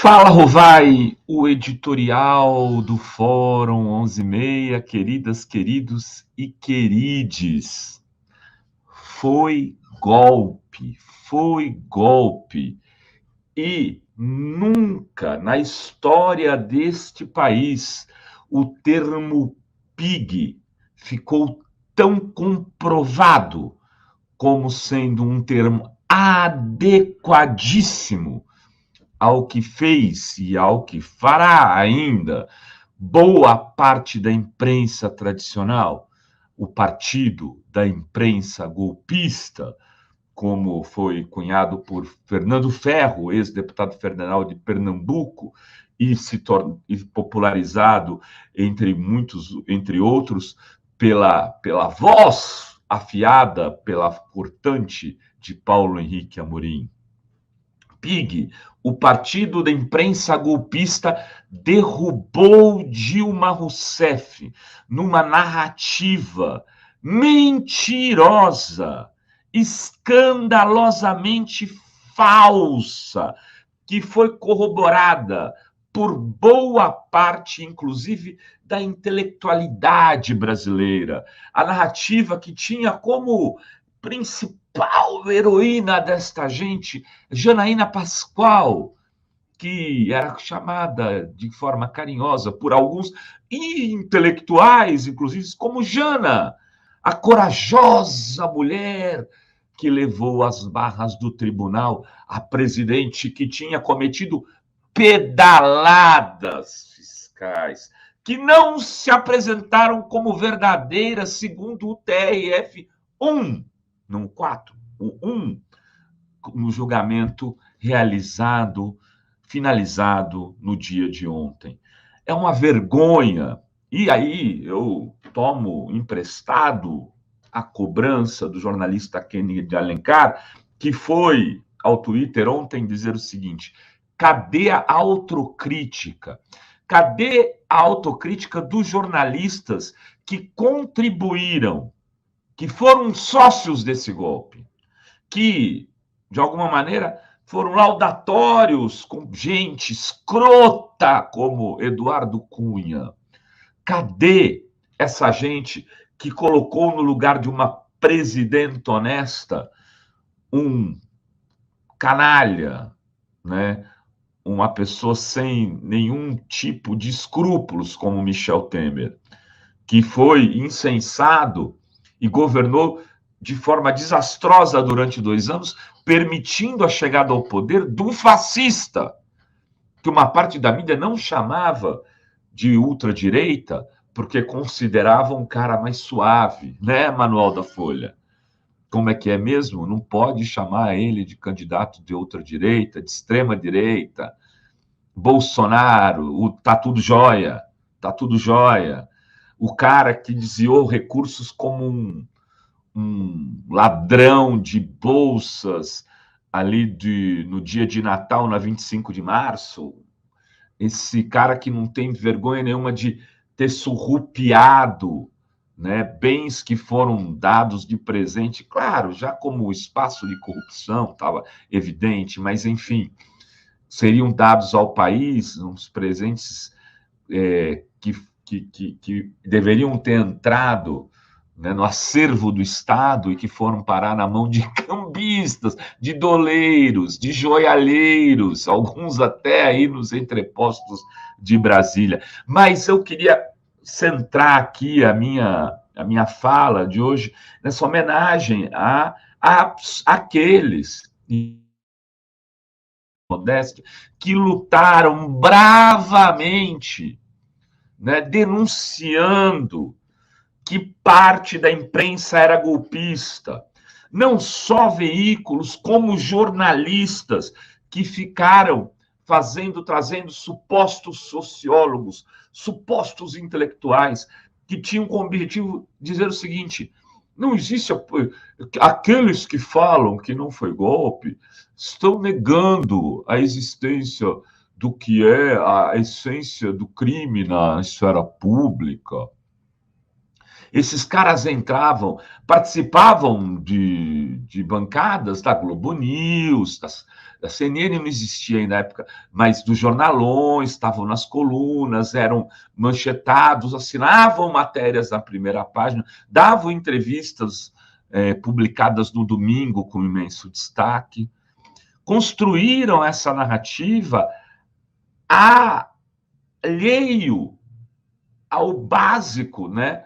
Fala, Rovai, o editorial do Fórum 11:30, queridas, queridos e querides. Foi golpe. E nunca na história deste país o termo PIG ficou tão comprovado como sendo um termo adequadíssimo ao que fez e ao que fará ainda boa parte da imprensa tradicional, o partido da imprensa golpista, como foi cunhado por Fernando Ferro, ex-deputado federal de Pernambuco, e popularizado entre outros, pela voz afiada, pela cortante de Paulo Henrique Amorim. PIG, o partido da imprensa golpista, derrubou Dilma Rousseff numa narrativa mentirosa, escandalosamente falsa, que foi corroborada por boa parte, inclusive, da intelectualidade brasileira. A narrativa que tinha como principal heroína desta gente Janaína Pascoal, que era chamada de forma carinhosa por alguns intelectuais, inclusive, como Jana, a corajosa mulher que levou às barras do tribunal a presidente que tinha cometido pedaladas fiscais, que não se apresentaram como verdadeiras, segundo o TRF-1, não 4, o 1, no julgamento finalizado no dia de ontem. É uma vergonha. E aí eu tomo emprestado a cobrança do jornalista Kennedy de Alencar, que foi ao Twitter ontem dizer o seguinte: cadê a autocrítica? Cadê a autocrítica dos jornalistas que contribuíram, que foram sócios desse golpe, que, de alguma maneira, foram laudatórios com gente escrota como Eduardo Cunha? Cadê essa gente que colocou no lugar de uma presidenta honesta um canalha, né? Uma pessoa sem nenhum tipo de escrúpulos como Michel Temer, que foi insensado e governou de forma desastrosa durante 2 anos, permitindo a chegada ao poder de um fascista, que uma parte da mídia não chamava de ultradireita, porque considerava um cara mais suave, né, Manuel da Folha? Como é que é mesmo? Não pode chamar ele de candidato de ultradireita, de extrema-direita. Bolsonaro, tá tudo jóia, tá tudo jóia. O cara que desviou recursos como um ladrão de bolsas ali no dia de Natal, na 25 de março, esse cara que não tem vergonha nenhuma de ter surrupiado, né, bens que foram dados de presente, claro, já como espaço de corrupção estava evidente, mas enfim, seriam dados ao país uns presentes que deveriam ter entrado, né, no acervo do Estado e que foram parar na mão de cambistas, de doleiros, de joalheiros, alguns até aí nos entrepostos de Brasília. Mas eu queria centrar aqui a minha fala de hoje nessa homenagem àqueles modéstia que lutaram bravamente, né, denunciando que parte da imprensa era golpista. Não só veículos, como jornalistas que ficaram trazendo supostos sociólogos, supostos intelectuais, que tinham como objetivo dizer o seguinte: não existe aqueles que falam que não foi golpe, estão negando a existência do que é a essência do crime na esfera pública. Esses caras entravam, participavam de bancadas da Globo News, da CNN não existia ainda na época, mas dos jornalões, estavam nas colunas, eram manchetados, assinavam matérias na primeira página, davam entrevistas publicadas no domingo com imenso destaque, construíram essa narrativa alheio ao básico, né,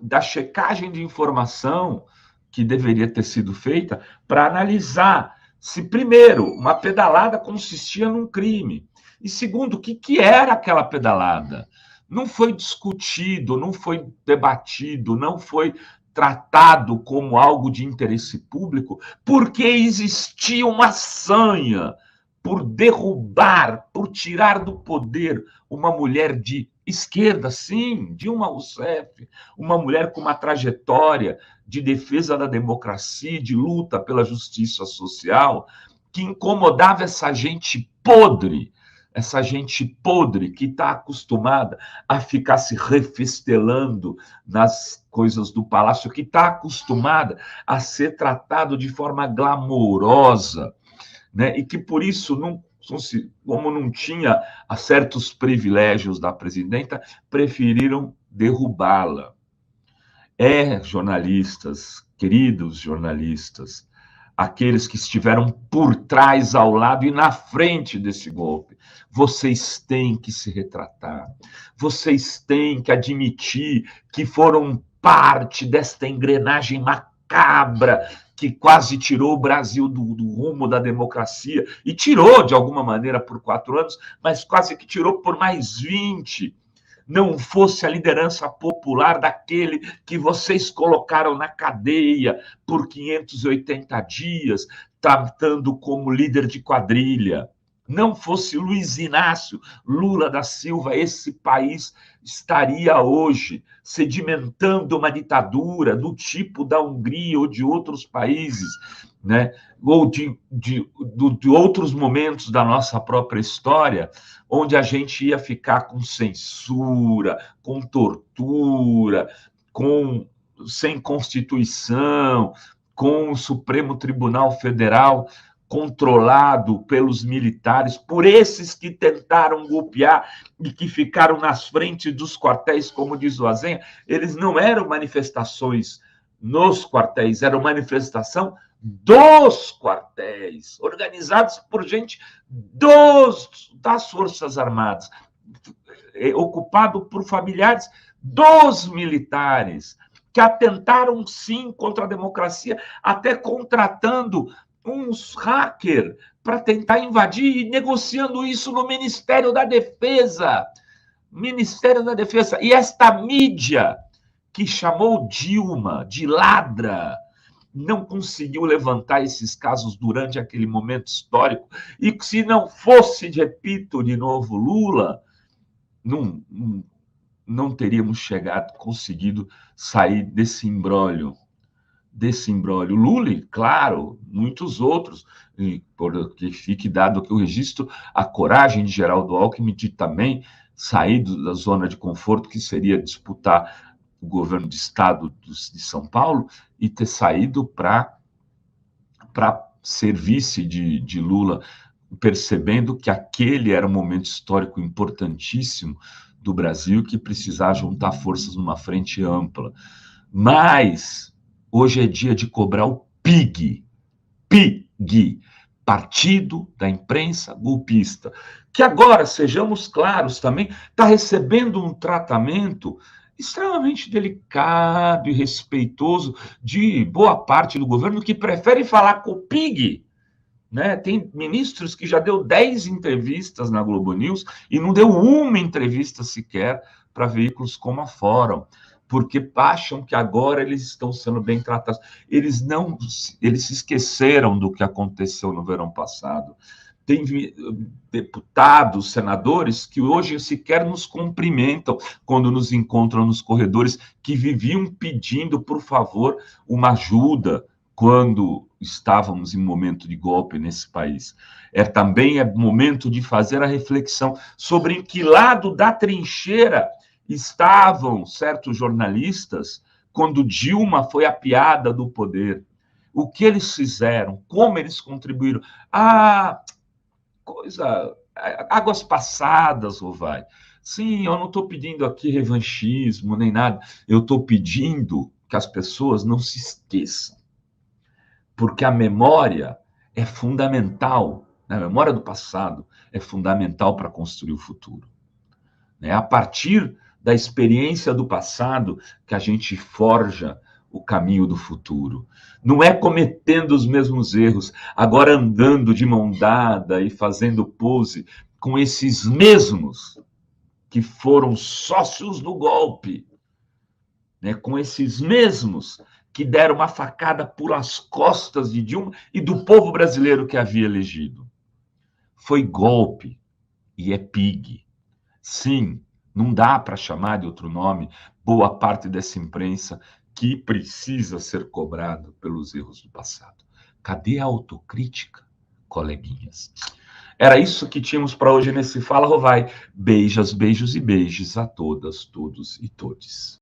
da checagem de informação que deveria ter sido feita para analisar se, primeiro, uma pedalada consistia num crime, e, segundo, o que era aquela pedalada. Não foi discutido, não foi debatido, não foi tratado como algo de interesse público, porque existia uma sanha por derrubar, por tirar do poder uma mulher de esquerda, sim, Dilma Rousseff, uma mulher com uma trajetória de defesa da democracia, de luta pela justiça social, que incomodava essa gente podre que está acostumada a ficar se refestelando nas coisas do palácio, que está acostumada a ser tratado de forma glamourosa, né? E que por isso, como não tinha certos privilégios da presidenta, preferiram derrubá-la. Jornalistas, queridos jornalistas, aqueles que estiveram por trás, ao lado e na frente desse golpe, vocês têm que se retratar, vocês têm que admitir que foram parte desta engrenagem macabra que quase tirou o Brasil do rumo da democracia, e tirou, de alguma maneira, por 4 anos, mas quase que tirou por mais 20. Não fosse a liderança popular daquele que vocês colocaram na cadeia por 580 dias, tratando como líder de quadrilha. Não fosse Luiz Inácio Lula da Silva, esse país estaria hoje sedimentando uma ditadura do tipo da Hungria ou de outros países, né? Ou de outros momentos da nossa própria história, onde a gente ia ficar com censura, com tortura, sem Constituição, com o Supremo Tribunal Federal controlado pelos militares, por esses que tentaram golpear e que ficaram nas frentes dos quartéis, como diz o Azenha. Eles não eram manifestações nos quartéis, eram manifestação dos quartéis, organizados por gente das Forças Armadas, ocupado por familiares dos militares, que atentaram, sim, contra a democracia, até contratando uns hackers para tentar invadir e negociando isso no Ministério da Defesa. Ministério da Defesa. E esta mídia que chamou Dilma de ladra não conseguiu levantar esses casos durante aquele momento histórico. E se não fosse, repito de novo, Lula, não teríamos conseguido sair desse imbróglio. Lula, claro, muitos outros, porque fique dado que o registro, a coragem de Geraldo Alckmin de também sair da zona de conforto, que seria disputar o governo de estado de São Paulo, e ter saído para ser vice de Lula, percebendo que aquele era um momento histórico importantíssimo do Brasil, que precisava juntar forças numa frente ampla. Mas hoje é dia de cobrar o PIG, Partido da Imprensa Golpista, que agora, sejamos claros também, está recebendo um tratamento extremamente delicado e respeitoso de boa parte do governo, que prefere falar com o PIG, né? Tem ministros que já deu 10 entrevistas na Globo News e não deu uma entrevista sequer para veículos como a Fórum, porque acham que agora eles estão sendo bem tratados. Eles se esqueceram do que aconteceu no verão passado. Tem deputados, senadores, que hoje sequer nos cumprimentam quando nos encontram nos corredores, que viviam pedindo, por favor, uma ajuda quando estávamos em momento de golpe nesse país. Também é momento de fazer a reflexão sobre em que lado da trincheira estavam certos jornalistas quando Dilma foi a piada do poder. O que eles fizeram, como eles contribuíram. Águas passadas, Rovai. Sim, eu não estou pedindo aqui revanchismo nem nada. Eu estou pedindo que as pessoas não se esqueçam. Porque a memória é fundamental, né? A memória do passado é fundamental para construir o futuro. É a partir da experiência do passado que a gente forja o caminho do futuro. Não é cometendo os mesmos erros, agora andando de mão dada e fazendo pose com esses mesmos que foram sócios do golpe, né? Com esses mesmos que deram uma facada pelas costas de Dilma e do povo brasileiro que havia elegido. Foi golpe e é PIG. Sim, não dá para chamar de outro nome boa parte dessa imprensa que precisa ser cobrado pelos erros do passado. Cadê a autocrítica, coleguinhas? Era isso que tínhamos para hoje nesse Fala Rovai. Beijos, beijos e beijos a todas, todos e todes.